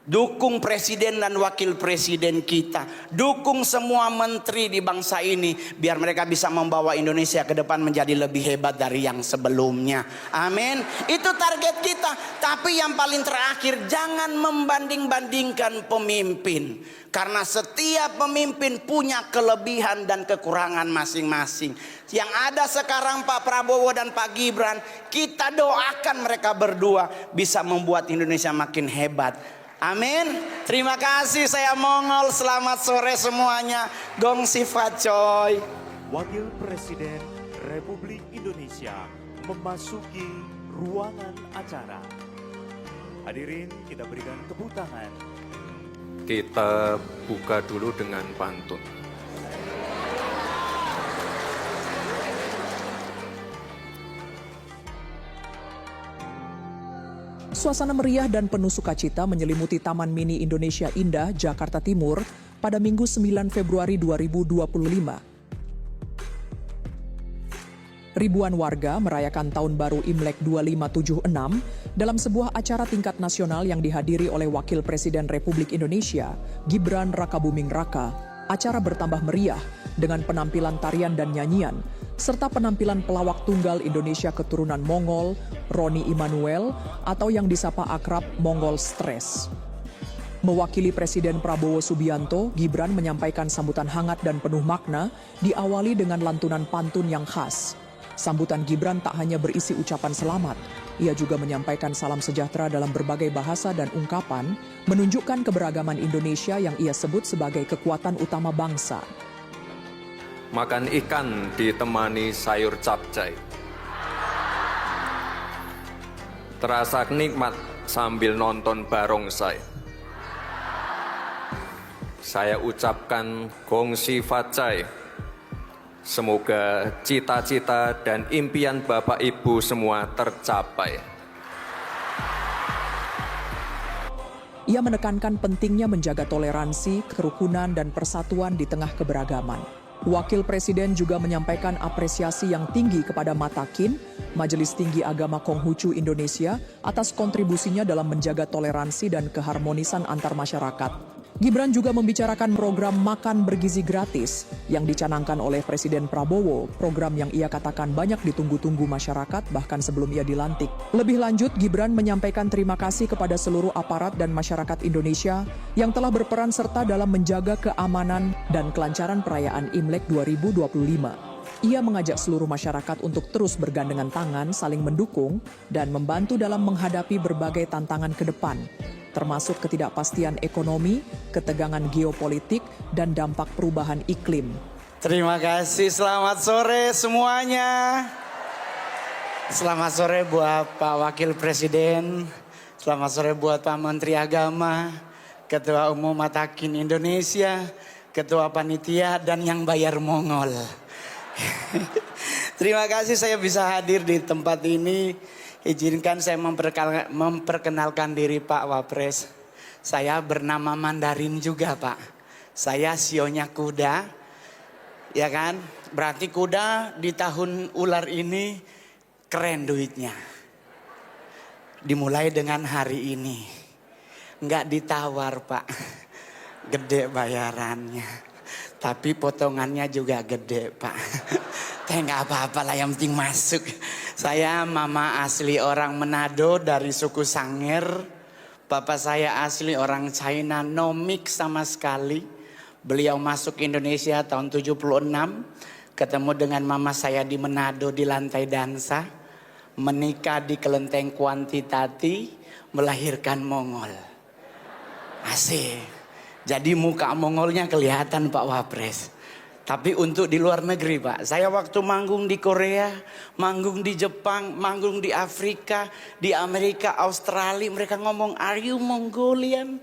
Dukung presiden dan wakil presiden kita. Dukung semua menteri di bangsa ini. Biar mereka bisa membawa Indonesia ke depan menjadi lebih hebat dari yang sebelumnya. Amin. Itu target kita. Tapi yang paling terakhir, jangan membanding-bandingkan pemimpin. Karena setiap pemimpin punya kelebihan dan kekurangan masing-masing. Yang ada sekarang Pak Prabowo dan Pak Gibran, kita doakan mereka berdua bisa membuat Indonesia makin hebat. Amin. Terima kasih, saya Mongol. Selamat sore semuanya. Gong sifat coy. Wakil Presiden Republik Indonesia memasuki ruangan acara. Hadirin, kita berikan tepuk tangan. Kita buka dulu dengan pantun. Suasana meriah dan penuh sukacita menyelimuti Taman Mini Indonesia Indah, Jakarta Timur pada Minggu 9 Februari 2025. Ribuan warga merayakan Tahun Baru Imlek 2576 dalam sebuah acara tingkat nasional yang dihadiri oleh Wakil Presiden Republik Indonesia, Gibran Rakabuming Raka. Acara bertambah meriah dengan penampilan tarian dan nyanyian, serta penampilan pelawak tunggal Indonesia keturunan Mongol, Roni Immanuel, atau yang disapa akrab Mongol Stres. Mewakili Presiden Prabowo Subianto, Gibran menyampaikan sambutan hangat dan penuh makna, diawali dengan lantunan pantun yang khas. Sambutan Gibran tak hanya berisi ucapan selamat, ia juga menyampaikan salam sejahtera dalam berbagai bahasa dan ungkapan, menunjukkan keberagaman Indonesia yang ia sebut sebagai kekuatan utama bangsa. Makan ikan ditemani sayur capcay. Terasa nikmat sambil nonton barongsai. Saya ucapkan gongsi facai. Semoga cita-cita dan impian Bapak Ibu semua tercapai. Ia menekankan pentingnya menjaga toleransi, kerukunan, dan persatuan di tengah keberagaman. Wakil Presiden juga menyampaikan apresiasi yang tinggi kepada Matakin, Majelis Tinggi Agama Konghucu Indonesia, atas kontribusinya dalam menjaga toleransi dan keharmonisan antar masyarakat. Gibran juga membicarakan program makan bergizi gratis yang dicanangkan oleh Presiden Prabowo, program yang ia katakan banyak ditunggu-tunggu masyarakat bahkan sebelum ia dilantik. Lebih lanjut, Gibran menyampaikan terima kasih kepada seluruh aparat dan masyarakat Indonesia yang telah berperan serta dalam menjaga keamanan dan kelancaran perayaan Imlek 2025. Ia mengajak seluruh masyarakat untuk terus bergandengan tangan, saling mendukung, dan membantu dalam menghadapi berbagai tantangan ke depan, termasuk ketidakpastian ekonomi, ketegangan geopolitik, dan dampak perubahan iklim. Terima kasih, selamat sore semuanya. Selamat sore buat Pak Wakil Presiden, selamat sore buat Pak Menteri Agama, Ketua Umum Matakin Indonesia, Ketua Panitia, dan yang bayar Mongol. Terima kasih saya bisa hadir di tempat ini. Izinkan saya memperkenalkan diri Pak Wapres. Saya bernama Mandarin juga Pak. Saya sionya kuda. Ya kan? Berarti kuda di tahun ular ini keren duitnya. Dimulai dengan hari ini. Enggak ditawar Pak. Gede bayarannya. Tapi potongannya juga gede Pak. Tapi nggak apa-apa lah, yang penting masuk. Saya mama asli orang Manado dari suku Sangir. Bapak saya asli orang China, no mix sama sekali. Beliau masuk Indonesia tahun 76. Ketemu dengan mama saya di Manado di lantai dansa. Menikah di kelenteng Kuantitati, melahirkan Mongol. Asik. Jadi muka Mongolnya kelihatan Pak Wapres. Tapi untuk di luar negeri Pak. Saya waktu manggung di Korea, manggung di Jepang, manggung di Afrika, di Amerika, Australia. Mereka ngomong, are you Mongolian?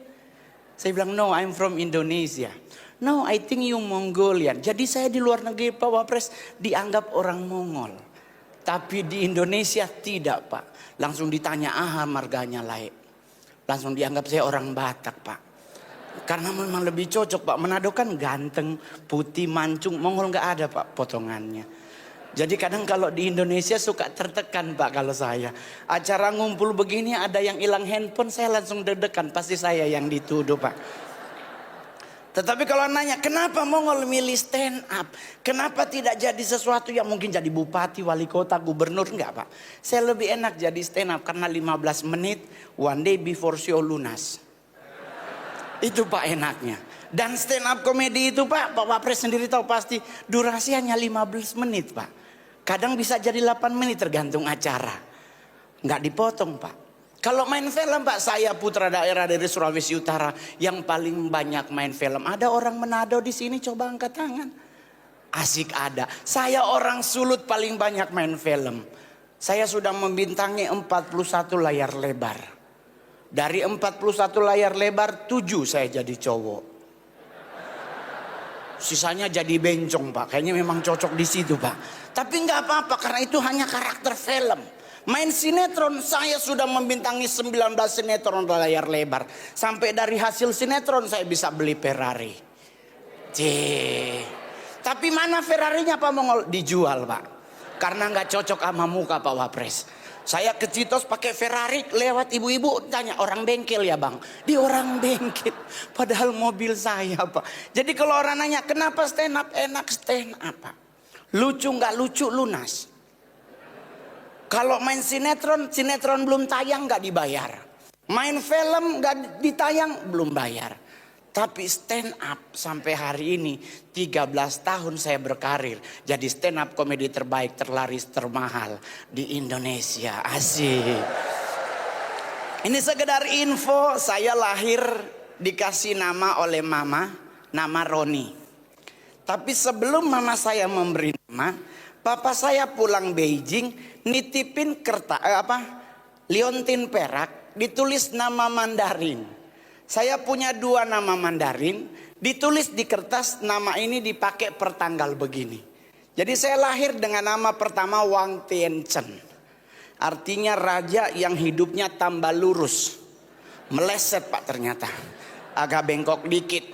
Saya bilang, no, I'm from Indonesia. No, I think you Mongolian. Jadi saya di luar negeri Pak Wapres dianggap orang Mongol. Tapi di Indonesia tidak Pak. Langsung ditanya, marganya lain. Langsung dianggap saya orang Batak Pak. Karena memang lebih cocok Pak. Manado kan ganteng, putih, mancung. Mongol nggak ada Pak potongannya. Jadi kadang kalau di Indonesia suka tertekan Pak kalau saya. Acara ngumpul begini ada yang hilang handphone, saya langsung deg-degan. Pasti saya yang dituduh Pak. Tetapi kalau nanya, kenapa Mongol milih stand up? Kenapa tidak jadi sesuatu yang mungkin jadi bupati, wali kota, gubernur? Enggak Pak. Saya lebih enak jadi stand up karena 15 menit, one day before show lunas. Itu Pak enaknya. Dan stand up komedi itu Pak Wapres sendiri tahu pasti durasi hanya 15 menit Pak. Kadang bisa jadi 8 menit tergantung acara. Enggak dipotong Pak. Kalau main film Pak, saya putra daerah dari Sulawesi Utara yang paling banyak main film. Ada orang Manado di sini, coba angkat tangan. Asik ada. Saya orang Sulut paling banyak main film. Saya sudah membintangi 41 layar lebar. Dari 41 layar lebar, 7 saya jadi cowok. Sisanya jadi bencong Pak. Kayaknya memang cocok di situ Pak. Tapi nggak apa-apa karena itu hanya karakter film. Main sinetron, saya sudah membintangi 19 sinetron layar lebar. Sampai dari hasil sinetron saya bisa beli Ferrari. Tapi mana Ferrarinya Pak Mongol? Dijual Pak. Karena nggak cocok sama muka Pak Wapres. Saya ke Citos pakai Ferrari, lewat ibu-ibu tanya, orang bengkel ya Bang? Di orang bengkel. Padahal mobil saya Pak. Jadi kalau orang nanya, kenapa stand up? Enak stand up Pak. Lucu nggak lucu lunas. Kalau main sinetron, sinetron belum tayang nggak dibayar. Main film nggak ditayang belum bayar. Tapi stand up sampai hari ini 13 tahun saya berkarir. Jadi stand up komedi terbaik, terlaris, termahal di Indonesia. Asik. Ini sekedar info, saya lahir dikasih nama oleh mama, nama Roni. Tapi sebelum mama saya memberi nama, papa saya pulang Beijing nitipin liontin perak ditulis nama Mandarin. Saya punya 2 nama Mandarin, ditulis di kertas nama ini dipakai per tanggal begini. Jadi saya lahir dengan nama pertama Wang Tianchen. Artinya raja yang hidupnya tambah lurus. Meleset Pak ternyata. Agak bengkok dikit.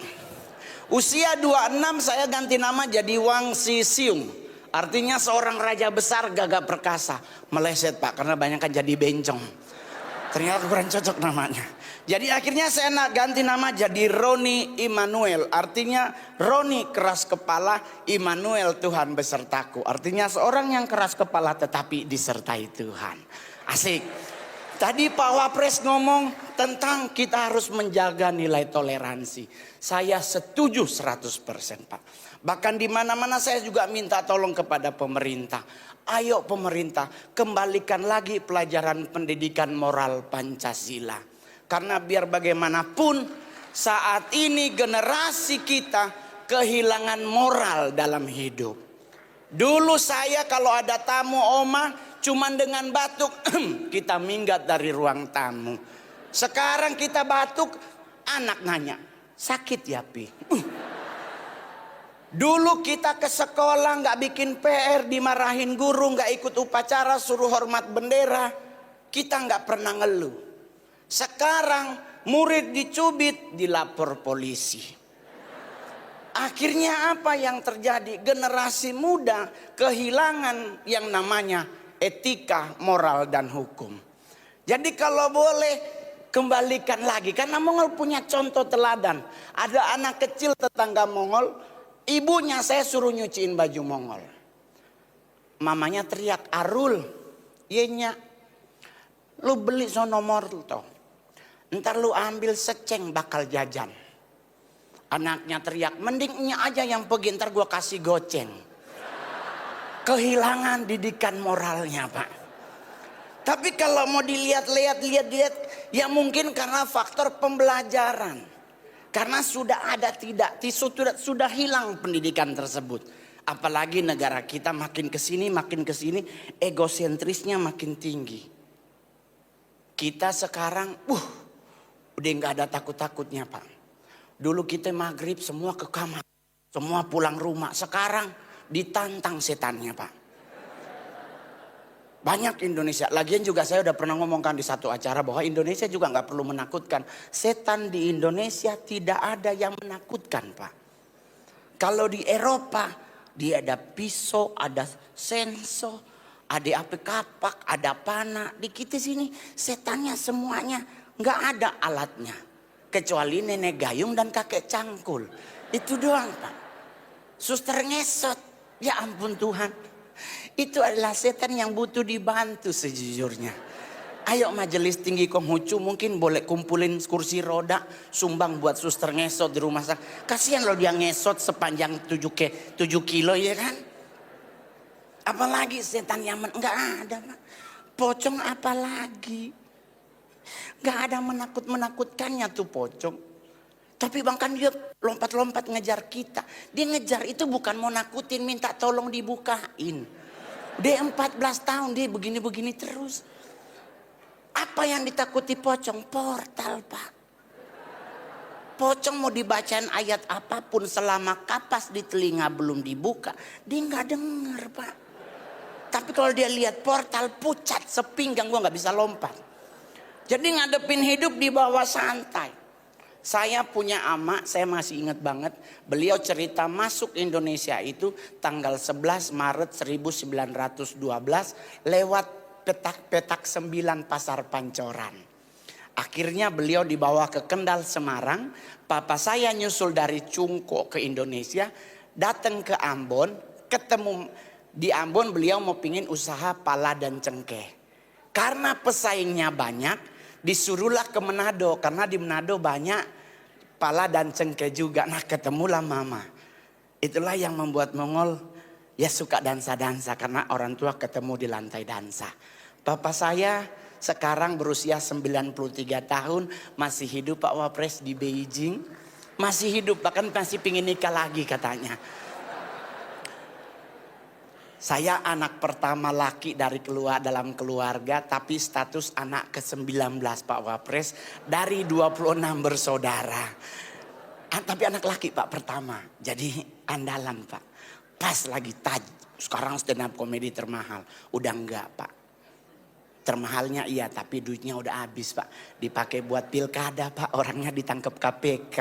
Usia 26 saya ganti nama jadi Wang Sisiung. Artinya seorang raja besar gagah perkasa. Meleset Pak karena banyak kan jadi bencong. Ternyata kurang cocok namanya. Jadi akhirnya saya ganti nama jadi Roni Immanuel. Artinya Roni keras kepala, Immanuel Tuhan besertaku. Artinya seorang yang keras kepala tetapi disertai Tuhan. Asik. Tadi Pak Wapres ngomong tentang kita harus menjaga nilai toleransi. Saya setuju 100% Pak. Bahkan di mana-mana saya juga minta tolong kepada pemerintah. Ayo pemerintah, kembalikan lagi pelajaran pendidikan moral Pancasila. Karena biar bagaimanapun saat ini generasi kita kehilangan moral dalam hidup. Dulu saya kalau ada tamu oma cuman dengan batuk kita minggat dari ruang tamu. Sekarang kita batuk, anak nanya, sakit ya Pi? Dulu kita ke sekolah nggak bikin PR, dimarahin guru, nggak ikut upacara, suruh hormat bendera. Kita nggak pernah ngeluh. Sekarang murid dicubit, dilapor polisi. Akhirnya apa yang terjadi? Generasi muda kehilangan yang namanya etika, moral, dan hukum. Jadi kalau boleh kembalikan lagi. Karena Mongol punya contoh teladan. Ada anak kecil tetangga Mongol, ibunya saya suruh nyuciin baju Mongol. Mamanya teriak, Arul, yenya, lu beli sono morto. Ntar lu ambil seceng bakal jajan. Anaknya teriak, mendingnya aja yang pergi, ntar gua kasih goceng. Kehilangan didikan moralnya Pak. Tapi kalau mau dilihat-lihat, ya mungkin karena faktor pembelajaran. Karena sudah ada sudah hilang pendidikan tersebut. Apalagi negara kita makin kesini, egosentrisnya makin tinggi. Kita sekarang, udah nggak ada takut-takutnya Pak. Dulu kita maghrib semua ke kamar, semua pulang rumah. Sekarang ditantang setannya Pak. Banyak Indonesia. Lagian juga saya udah pernah ngomongkan di satu acara bahwa Indonesia juga nggak perlu menakutkan. Setan di Indonesia tidak ada yang menakutkan Pak. Kalau di Eropa Dia ada pisau, ada sensor, ada api kapak, ada panah. Di kita sini setannya semuanya nggak ada alatnya. Kecuali nenek gayung dan kakek cangkul. Itu doang Pak. Suster ngesot. Ya ampun Tuhan. Itu adalah setan yang butuh dibantu sejujurnya. Ayo majelis tinggi Konghucu mungkin boleh kumpulin kursi roda. Sumbang buat suster ngesot di rumah sakit. Kasihan loh dia ngesot sepanjang 7 kilo ya kan. Apalagi setan Yaman. Enggak ada Pak. Pocong apalagi. Enggak ada menakutkannya tuh pocong. Tapi bahkan dia lompat-lompat ngejar kita. Dia ngejar itu bukan mau nakutin, minta tolong dibukain. Dia 14 tahun dia begini-begini terus. Apa yang ditakuti pocong? Portal Pak. Pocong mau dibacain ayat apapun selama kapas di telinga belum dibuka, dia nggak denger Pak. Tapi kalau dia lihat portal pucat sepinggang, gua nggak bisa lompat. Jadi ngadepin hidup di bawah santai. Saya punya ama, saya masih ingat banget. Beliau cerita masuk Indonesia itu tanggal 11 Maret 1912 lewat petak 9 Pasar Pancoran. Akhirnya beliau dibawa ke Kendal Semarang. Papa saya nyusul dari Cungko ke Indonesia. Datang ke Ambon. Ketemu di Ambon beliau mau pingin usaha pala dan cengkeh. Karena pesaingnya banyak. Disuruhlah ke Manado. Karena di Manado banyak pala dan cengkeh juga. Nah ketemulah mama. Itulah yang membuat Mongol ya suka dansa-dansa. Karena orang tua ketemu di lantai dansa. Papa saya sekarang berusia 93 tahun. Masih hidup Pak Wapres di Beijing. Masih hidup, bahkan masih pingin nikah lagi katanya. Saya anak pertama laki dari dalam keluarga. Tapi status anak ke-19 Pak Wapres. Dari 26 bersaudara. Tapi anak laki Pak pertama. Jadi andalan Pak. Pas lagi sekarang stand up komedi termahal. Udah enggak Pak. Termahalnya iya tapi duitnya udah habis Pak. Dipakai buat pilkada Pak. Orangnya ditangkap KPK.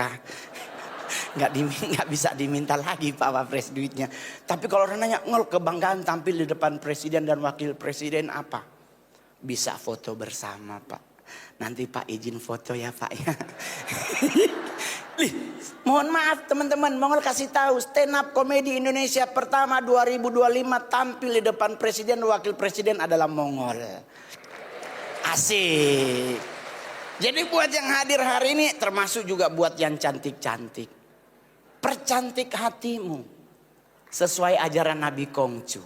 Nggak bisa diminta lagi Pak Wapres duitnya. Tapi kalau orang nanya, Ngol kebanggaan tampil di depan presiden dan wakil presiden apa? Bisa foto bersama Pak. Nanti Pak izin foto ya Pak ya. Mohon maaf teman-teman, Mongol kasih tahu stand up komedi Indonesia pertama 2025 tampil di depan presiden dan wakil presiden adalah Mongol. Asik. Jadi buat yang hadir hari ini termasuk juga buat yang cantik-cantik. Percantik hatimu sesuai ajaran Nabi Konghucu.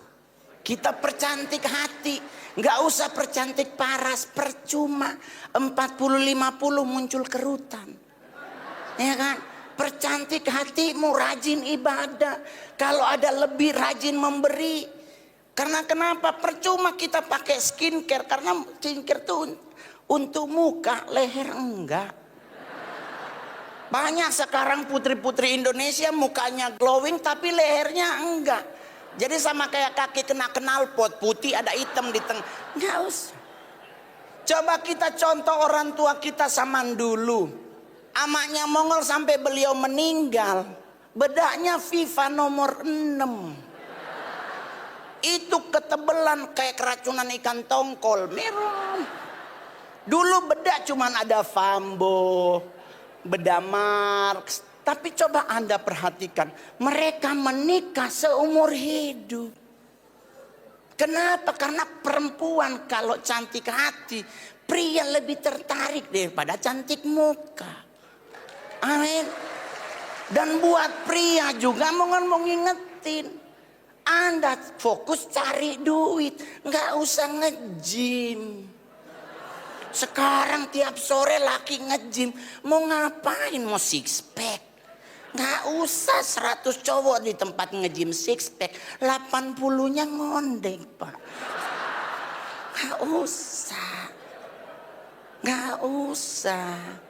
Kita percantik hati, nggak usah percantik paras, percuma 40-50 muncul kerutan. Ya kan? Percantik hatimu, rajin ibadah. Kalau ada lebih rajin memberi. Karena kenapa? Percuma kita pakai skincare. Karena skincare itu untuk muka, leher enggak. Banyak sekarang putri-putri Indonesia mukanya glowing tapi lehernya enggak. Jadi sama kayak kaki kena knalpot, putih ada hitam di tengah. Enggak usah. Coba kita contoh orang tua kita zaman dulu. Amaknya Mongol sampai beliau meninggal. Bedaknya FIFA nomor 6. Itu ketebelan kayak keracunan ikan tongkol. Merah. Dulu bedak cuman ada Fambo, bedak Marx. Tapi coba Anda perhatikan. Mereka menikah seumur hidup. Kenapa? Karena perempuan kalau cantik hati, pria lebih tertarik daripada cantik muka. Amin. Dan buat pria juga mau ngingetin. Anda fokus cari duit. Nggak usah nge-gym. Sekarang tiap sore laki nge-gym. Mau ngapain? Mau six pack? Nggak usah 100 cowok di tempat nge-gym six pack. 80-nya ngondek Pak. Nggak usah. Nggak usah.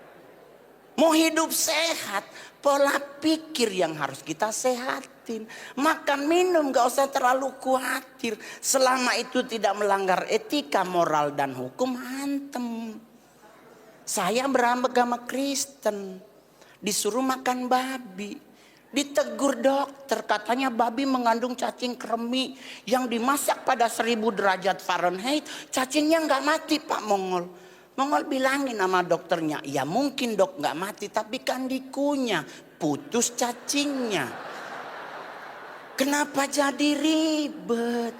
Mau hidup sehat, pola pikir yang harus kita sehatin. Makan minum gak usah terlalu khawatir. Selama itu tidak melanggar etika, moral dan hukum, hantem. Saya beragama Kristen. Disuruh makan babi. Ditegur dokter, katanya babi mengandung cacing kremi yang dimasak pada 1000 derajat Fahrenheit. Cacingnya nggak mati Pak Mongol. Mongol bilangin sama dokternya, ya mungkin dok nggak mati, tapi kan dikunyah, putus cacingnya. Kenapa jadi ribet?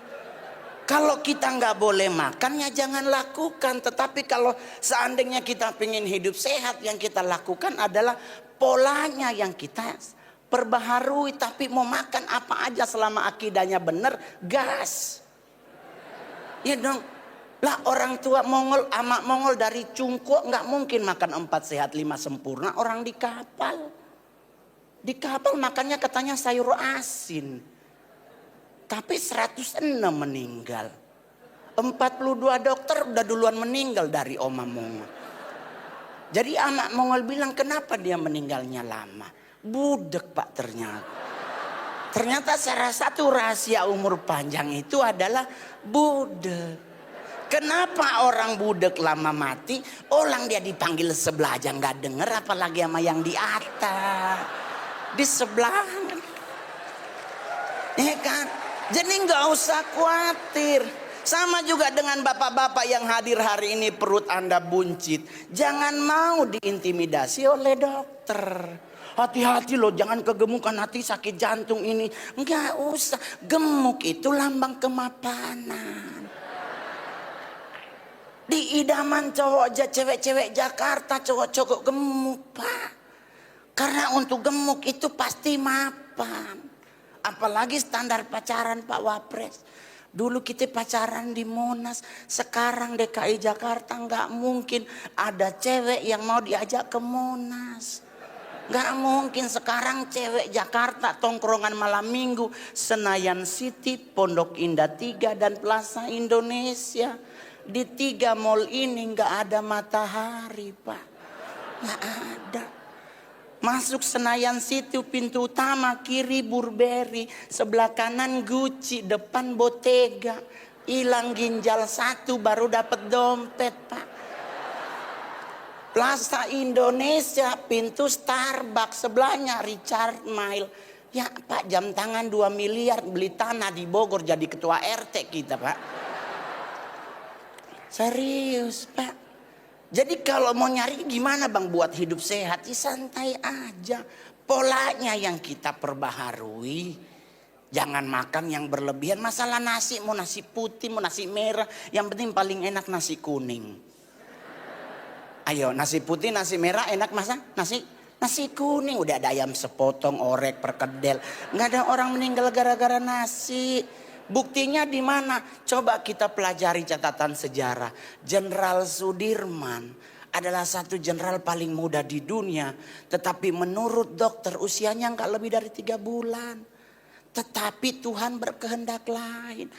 Kalau kita nggak boleh makan ya jangan lakukan. Tetapi kalau seandainya kita pengen hidup sehat, yang kita lakukan adalah polanya yang kita perbaharui. Tapi mau makan apa aja selama akidahnya benar, gas. Ya dong. Lah orang tua Mongol, amak Mongol dari Cungko nggak mungkin makan 4 sehat 5 sempurna. Orang di kapal. Di kapal makannya katanya sayur asin. Tapi 106 meninggal. 42 dokter udah duluan meninggal dari Oma Mongol. Jadi anak Mongol bilang kenapa dia meninggalnya lama. Budek Pak ternyata. Ternyata salah satu rahasia umur panjang itu adalah budek. Kenapa orang budek lama mati? Orang dia dipanggil sebelah aja nggak denger, apalagi sama yang di atas. Di sebelah. Ya kan? Jadi nggak usah khawatir. Sama juga dengan bapak-bapak yang hadir hari ini, perut Anda buncit. Jangan mau diintimidasi oleh dokter. Hati-hati loh, jangan kegemukan, hati sakit jantung ini. Nggak usah. Gemuk itu lambang kemapanan. Di idaman cowok aja, cewek-cewek Jakarta, cowok-cowok gemuk Pak. Karena untuk gemuk itu pasti mapan. Apalagi standar pacaran Pak Wapres. Dulu kita pacaran di Monas, sekarang DKI Jakarta nggak mungkin ada cewek yang mau diajak ke Monas. Nggak mungkin sekarang cewek Jakarta tongkrongan malam minggu, Senayan City, Pondok Indah 3 dan Plaza Indonesia. Di 3 mall ini nggak ada matahari Pak, nggak ada. Masuk Senayan City pintu utama kiri Burberry, sebelah kanan Gucci, depan Bottega. Hilang ginjal 1 baru dapat dompet Pak. Plaza Indonesia pintu Starbucks, sebelahnya Richard Mille. Ya Pak, jam tangan 2 miliar beli tanah di Bogor jadi ketua RT kita Pak. Serius Pak. Jadi kalau mau nyari gimana Bang buat hidup sehat, ya santai aja. Polanya yang kita perbaharui. Jangan makan yang berlebihan. Masalah nasi, mau nasi putih, mau nasi merah. Yang penting paling enak nasi kuning. Ayo nasi putih, nasi merah enak masa? Nasi kuning. Udah ada ayam sepotong, orek, perkedel. Nggak ada orang meninggal gara-gara nasi. Buktinya di mana? Coba kita pelajari catatan sejarah. Jenderal Sudirman adalah satu jenderal paling muda di dunia. Tetapi menurut dokter usianya nggak lebih dari 3 bulan. Tetapi Tuhan berkehendak lain.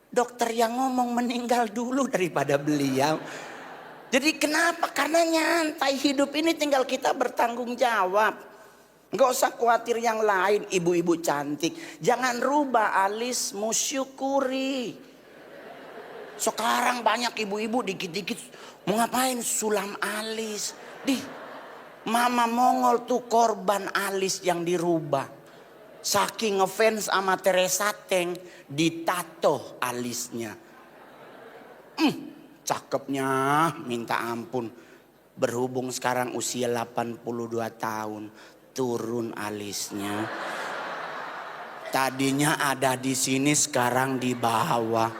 Dokter yang ngomong meninggal dulu daripada beliau. Jadi kenapa? Karena nyantai, hidup ini tinggal kita bertanggung jawab. Nggak usah khawatir yang lain. Ibu-ibu cantik, jangan rubah alismu, syukuri. Sekarang banyak ibu-ibu dikit-dikit mau ngapain sulam alis. Mama Mongol tuh korban alis yang dirubah. Saking ngefans sama Teresa Teng, ditato alisnya. Cakepnya minta ampun. Berhubung sekarang usia 82 tahun. Turun alisnya. Tadinya ada di sini, sekarang di bawah.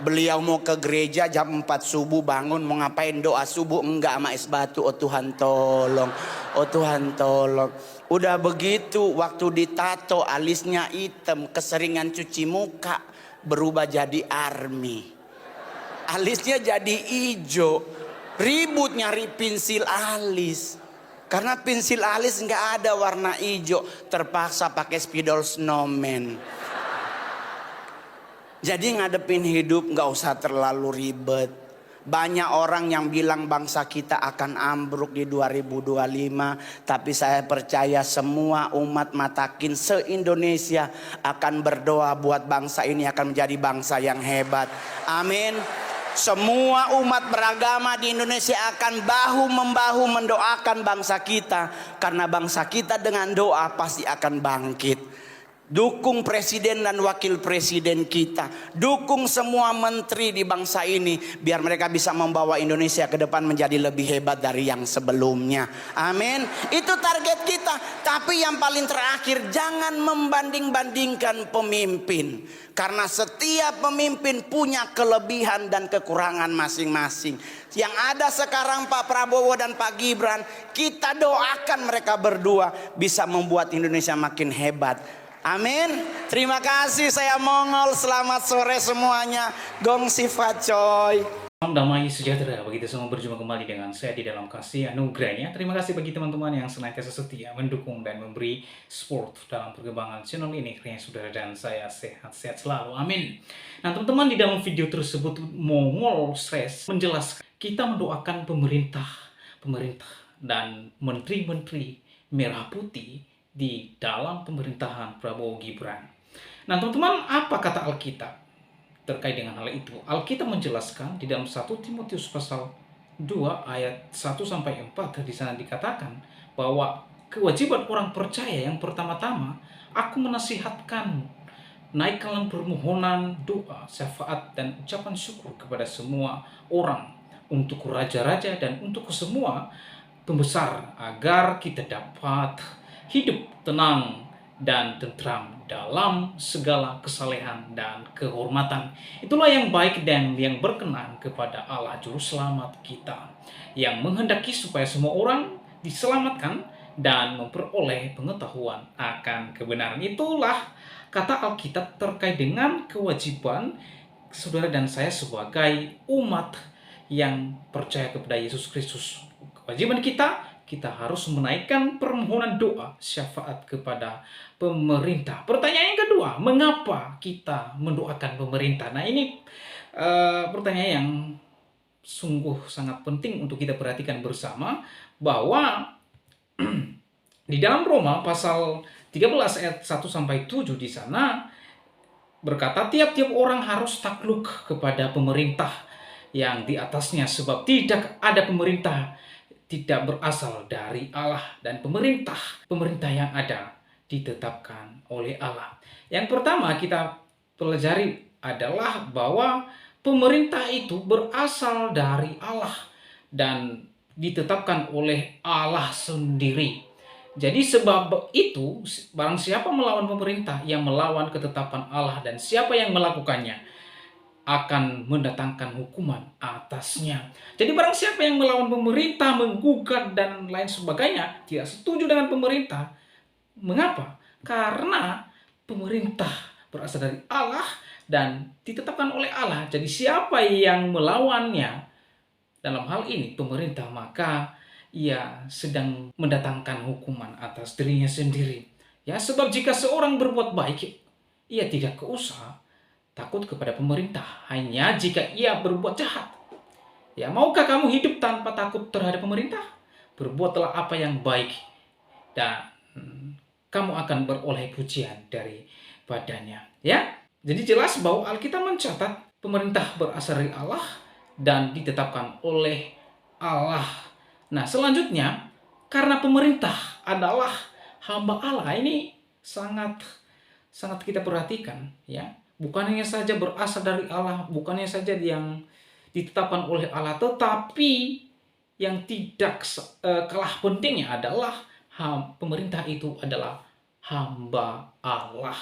Beliau mau ke gereja jam 4 subuh, bangun mau ngapain, doa subuh enggak sama es batu. Oh Tuhan tolong, oh Tuhan tolong. Udah begitu waktu ditato alisnya hitam, keseringan cuci muka berubah jadi army. Alisnya jadi hijau. Ribut nyari pensil alis. Karena pensil alis nggak ada warna hijau, terpaksa pakai spidol snowman. Jadi ngadepin hidup nggak usah terlalu ribet. Banyak orang yang bilang bangsa kita akan ambruk di 2025, tapi saya percaya semua umat matakin se-Indonesia akan berdoa buat bangsa ini akan menjadi bangsa yang hebat. Amin. Semua umat beragama di Indonesia akan bahu-membahu mendoakan bangsa kita, karena bangsa kita dengan doa pasti akan bangkit. Dukung presiden dan wakil presiden kita. Dukung semua menteri di bangsa ini, biar mereka bisa membawa Indonesia ke depan menjadi lebih hebat dari yang sebelumnya. Amin. Itu target kita. Tapi yang paling terakhir, jangan membanding-bandingkan pemimpin. Karena setiap pemimpin punya kelebihan dan kekurangan masing-masing. Yang ada sekarang Pak Prabowo dan Pak Gibran, kita doakan mereka berdua bisa membuat Indonesia makin hebat. Amin. Terima kasih, saya Mongol. Selamat sore semuanya. Gong sifat coy. Salam damai sejahtera bagi kita semua, berjumpa kembali dengan saya di dalam kasih anugerahnya. Terima kasih bagi teman-teman yang senantiasa setia mendukung dan memberi support dalam perkembangan channel ini. Kiranya saudara dan saya sehat-sehat selalu. Amin. Nah teman-teman, di dalam video tersebut Mongol Stress menjelaskan kita mendoakan pemerintah dan menteri-menteri merah putih di dalam pemerintahan Prabowo Gibran. Nah teman-teman, apa kata Alkitab terkait dengan hal itu? Alkitab menjelaskan di dalam 1 Timotius pasal 2 ayat 1-4 di sana dikatakan bahwa kewajiban orang percaya yang pertama-tama, aku menasihatkan naikkanlah permohonan, doa, syafaat dan ucapan syukur kepada semua orang, untuk raja-raja dan untuk semua pembesar, agar kita dapat hidup tenang dan tentram dalam segala kesalehan dan kehormatan. Itulah yang baik dan yang berkenan kepada Allah Juru Selamat kita, yang menghendaki supaya semua orang diselamatkan dan memperoleh pengetahuan akan kebenaran. Itulah kata Alkitab terkait dengan kewajiban saudara dan saya sebagai umat yang percaya kepada Yesus Kristus. Kewajiban kita harus menaikkan permohonan doa, syafaat kepada pemerintah. Pertanyaan yang kedua, mengapa kita mendoakan pemerintah? Nah ini pertanyaan yang sungguh sangat penting untuk kita perhatikan bersama, bahwa di dalam Roma pasal 13 ayat 1-7 di sana berkata, tiap-tiap orang harus takluk kepada pemerintah yang di atasnya, sebab tidak ada pemerintah tidak berasal dari Allah, dan pemerintah yang ada ditetapkan oleh Allah. Yang pertama kita pelajari adalah bahwa pemerintah itu berasal dari Allah dan ditetapkan oleh Allah sendiri. Jadi sebab itu, barang siapa melawan pemerintah, yang melawan ketetapan Allah, dan siapa yang melakukannya akan mendatangkan hukuman atasnya. Jadi barang siapa yang melawan pemerintah, menggugat dan lain sebagainya, tidak setuju dengan pemerintah. Mengapa? Karena pemerintah berasal dari Allah dan ditetapkan oleh Allah. Jadi siapa yang melawannya, dalam hal ini pemerintah, maka ia sedang mendatangkan hukuman atas dirinya sendiri. Ya, sebab jika seorang berbuat baik, ia tidak usah takut kepada pemerintah, hanya jika ia berbuat jahat. Ya, maukah kamu hidup tanpa takut terhadap pemerintah? Berbuatlah apa yang baik, dan kamu akan beroleh pujian daripadanya. Ya, jadi jelas bahwa Alkitab mencatat pemerintah berasal dari Allah dan ditetapkan oleh Allah. Nah, selanjutnya, karena pemerintah adalah hamba Allah, ini sangat kita perhatikan, ya. Bukan hanya saja berasal dari Allah, bukannya saja yang ditetapkan oleh Allah, tetapi yang tidak kalah pentingnya adalah pemerintah itu adalah hamba Allah,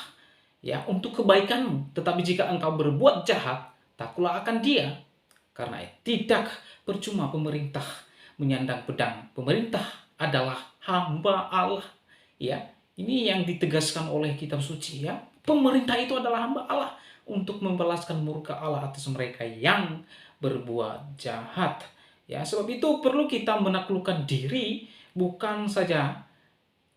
ya, untuk kebaikanmu. Tetapi jika engkau berbuat jahat, takutlah akan Dia, karena tidak percuma pemerintah menyandang pedang. Pemerintah adalah hamba Allah, ya. Ini yang ditegaskan oleh kitab suci, ya. Pemerintah itu adalah hamba Allah untuk membalaskan murka Allah atas mereka yang berbuat jahat. Ya, sebab itu perlu kita menaklukkan diri, bukan saja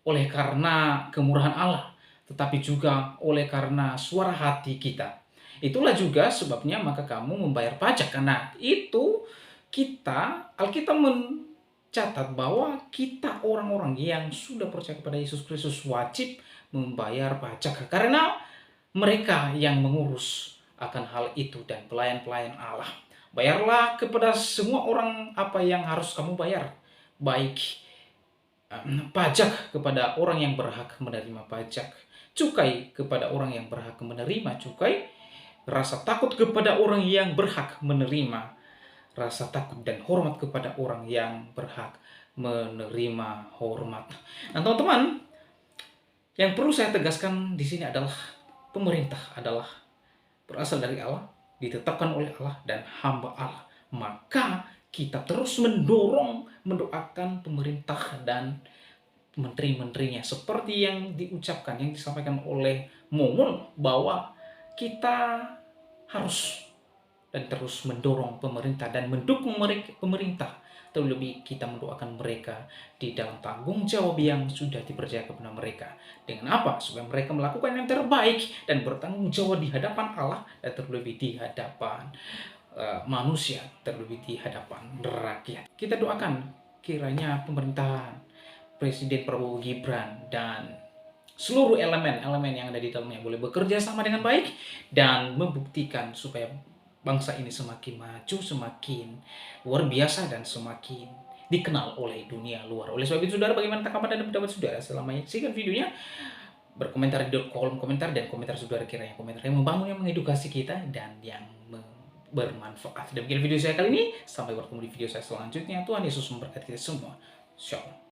oleh karena kemurahan Allah, tetapi juga oleh karena suara hati kita. Itulah juga sebabnya maka kamu membayar pajak, karena itu Alkitab mencatat bahwa kita orang-orang yang sudah percaya kepada Yesus Kristus wajib membayar pajak, karena mereka yang mengurus akan hal itu dan pelayan-pelayan Allah. Bayarlah kepada semua orang apa yang harus kamu bayar. Baik pajak kepada orang yang berhak menerima pajak, cukai kepada orang yang berhak menerima cukai, rasa takut kepada orang yang berhak menerima rasa takut, dan hormat kepada orang yang berhak menerima hormat. Nah, teman-teman, yang perlu saya tegaskan di sini adalah pemerintah adalah berasal dari Allah, ditetapkan oleh Allah dan hamba Allah. Maka kita terus mendoakan pemerintah dan menteri-menterinya seperti yang diucapkan, yang disampaikan oleh Momon, bahwa kita harus dan terus mendorong pemerintah dan mendukung pemerintah. Terlebih kita mendoakan mereka di dalam tanggung jawab yang sudah dipercaya kepada mereka. Dengan apa? Supaya mereka melakukan yang terbaik dan bertanggung jawab di hadapan Allah, dan terlebih di hadapan manusia, terlebih di hadapan rakyat. Kita doakan kiranya pemerintahan Presiden Prabowo Gibran dan seluruh elemen-elemen yang ada di dalamnya boleh bekerja sama dengan baik dan membuktikan supaya bangsa ini semakin maju, semakin luar biasa, dan semakin dikenal oleh dunia luar. Oleh sebab itu, saudara, bagaimana tanggapan dan pendapat saudara? Selama menyaksikan videonya, berkomentar di kolom komentar, dan komentar saudara kiranya komentar yang membangun, yang mengedukasi kita, dan yang bermanfaat. Demikian video saya kali ini. Sampai bertemu di video saya selanjutnya. Tuhan Yesus memberkati kita semua. Shalom.